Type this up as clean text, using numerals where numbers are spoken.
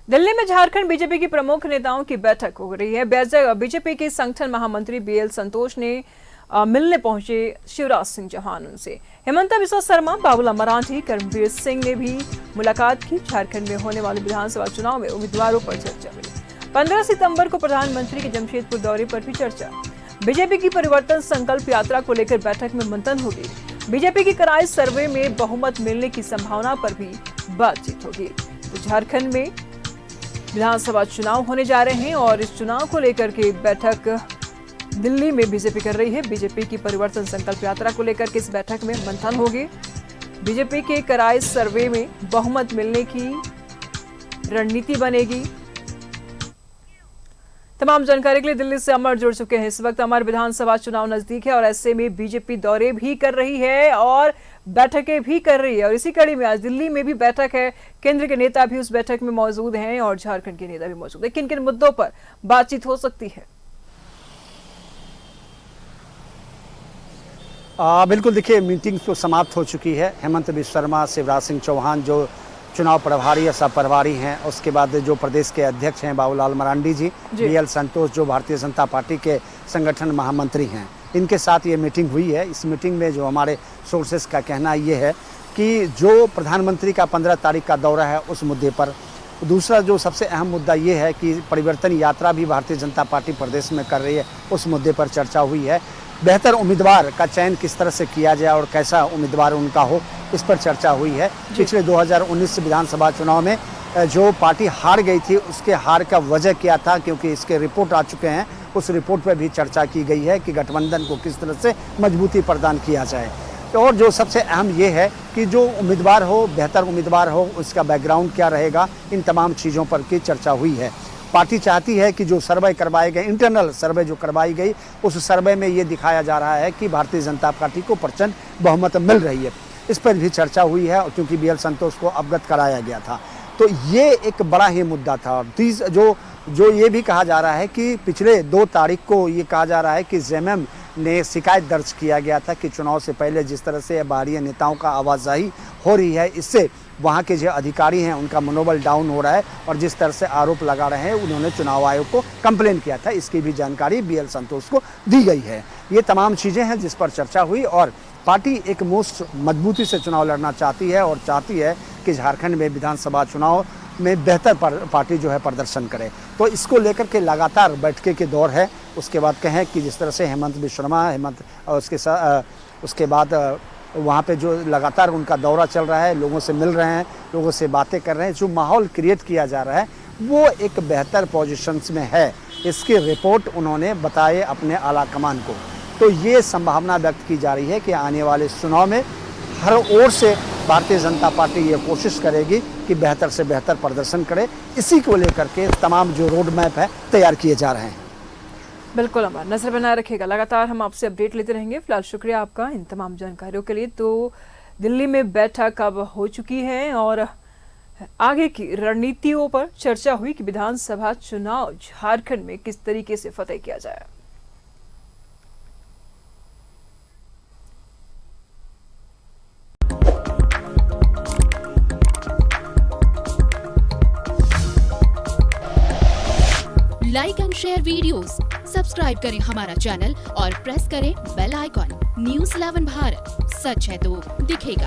दिल्ली में झारखंड बीजेपी की प्रमुख नेताओं की बैठक हो रही है। बीजेपी के संगठन महामंत्री बीएल संतोष ने मिलने पहुंचे शिवराज सिंह चौहान उनसे। हेमंता बिस्वा शर्मा, बाबूलाल मरांडी, कर्मवीर सिंह ने भी मुलाकात की। झारखंड में होने वाले विधानसभा चुनाव में उम्मीदवारों पर चर्चा हुई। 15 सितंबर को प्रधानमंत्री के जमशेदपुर दौरे पर भी चर्चा। बीजेपी की परिवर्तन संकल्प यात्रा को लेकर बैठक में मंथन होगी। बीजेपी की कराई सर्वे में बहुमत मिलने की संभावना पर भी बातचीत होगी। तो झारखंड में विधानसभा चुनाव होने जा रहे हैं और इस चुनाव को लेकर के बैठक दिल्ली में बीजेपी कर रही है। बीजेपी की परिवर्तन संकल्प यात्रा को लेकर के इस बैठक में मंथन होगी। बीजेपी के कराई सर्वे में बहुमत मिलने की रणनीति बनेगी। तमाम जानकारी के लिए दिल्ली से अमर जुड़ चुके हैं। इस वक्त अमर, विधानसभा चुनाव नजदीक है और ऐसे में बीजेपी दौरे भी कर रही है और बैठकें भी कर रही है और इसी कड़ी में आज दिल्ली में भी बैठक है। केंद्र के नेता भी उस बैठक में मौजूद हैं और झारखंड के नेता भी मौजूद हैं। किन किन मुद्दों पर बातचीत हो सकती है? बिल्कुल, देखिए, मीटिंग तो समाप्त हो चुकी है। हेमंत बिस्वा शर्मा, शिवराज सिंह चौहान जो चुनाव प्रभारी या सब प्रभारी हैं, उसके बाद जो प्रदेश के अध्यक्ष हैं बाबूलाल मरांडी जी, बीएल संतोष जो भारतीय जनता पार्टी के संगठन महामंत्री हैं, इनके साथ ये मीटिंग हुई है। इस मीटिंग में जो हमारे सोर्सेस का कहना ये है कि जो प्रधानमंत्री का 15 तारीख का दौरा है उस मुद्दे पर, दूसरा जो सबसे अहम मुद्दा ये है कि परिवर्तन यात्रा भी भारतीय जनता पार्टी प्रदेश में कर रही है, उस मुद्दे पर चर्चा हुई है। बेहतर उम्मीदवार का चयन किस तरह से किया जाए और कैसा उम्मीदवार उनका हो, इस पर चर्चा हुई है। पिछले 2019 विधानसभा चुनाव में जो पार्टी हार गई थी उसके हार का वजह क्या था, क्योंकि इसके रिपोर्ट आ चुके हैं, उस रिपोर्ट पर भी चर्चा की गई है कि गठबंधन को किस तरह से मजबूती प्रदान किया जाए। और जो सबसे अहम ये है कि जो उम्मीदवार हो, बेहतर उम्मीदवार हो, उसका बैकग्राउंड क्या रहेगा, इन तमाम चीज़ों पर की चर्चा हुई है। पार्टी चाहती है कि जो सर्वे करवाए गए, इंटरनल सर्वे जो करवाई गई, उस सर्वे में ये दिखाया जा रहा है कि भारतीय जनता पार्टी को प्रचंड बहुमत मिल रही है। इस पर भी चर्चा हुई है क्योंकि बीएल संतोष को अवगत कराया गया था। तो ये एक बड़ा ही मुद्दा था। और जो ये भी कहा जा रहा है कि पिछले 2 तारीख को ये कहा जा रहा है कि जेएमएम ने शिकायत दर्ज किया गया था कि चुनाव से पहले जिस तरह से बाहरी नेताओं का आवाजाही हो रही है, इससे वहाँ के जो अधिकारी हैं उनका मनोबल डाउन हो रहा है और जिस तरह से आरोप लगा रहे हैं, उन्होंने चुनाव आयोग को कंप्लेन किया था। इसकी भी जानकारी बीएल संतोष को दी गई है। ये तमाम चीज़ें हैं जिस पर चर्चा हुई और पार्टी एक मुश्त मजबूती से चुनाव लड़ना चाहती है और चाहती है कि झारखंड में विधानसभा चुनाव में बेहतर पार्टी जो है प्रदर्शन करे। तो इसको लेकर के लगातार बैठके के दौर है। उसके बाद कहें कि जिस तरह से हेमंत बिस्वा शर्मा उसके बाद वहाँ पे जो लगातार उनका दौरा चल रहा है, लोगों से मिल रहे हैं, लोगों से बातें कर रहे हैं, जो माहौल क्रिएट किया जा रहा है वो एक बेहतर पोजीशंस में है। इसकी रिपोर्ट उन्होंने बताए अपने आला कमान को। तो ये संभावना व्यक्त की जा रही है कि आने वाले चुनाव में हर ओर से भारतीय जनता पार्टी ये कोशिश करेगी कि बेहतर से बेहतर प्रदर्शन करे। इसी को लेकर के तमाम जो रोड मैप है तैयार किए जा रहे हैं। बिल्कुल अमर, नजर बनाए रखिएगा। लगातार हम आपसे अपडेट लेते रहेंगे। फिलहाल शुक्रिया आपका इन तमाम जानकारियों के लिए। तो दिल्ली में बैठक अब हो चुकी है और आगे की रणनीतियों पर चर्चा हुई कि विधानसभा चुनाव झारखंड में किस तरीके से फतेह किया जाए। Like and share videos, subscribe करें हमारा चैनल और प्रेस करें बेल आइकॉन। न्यूज़ 11 भारत, सच है तो दिखेगा।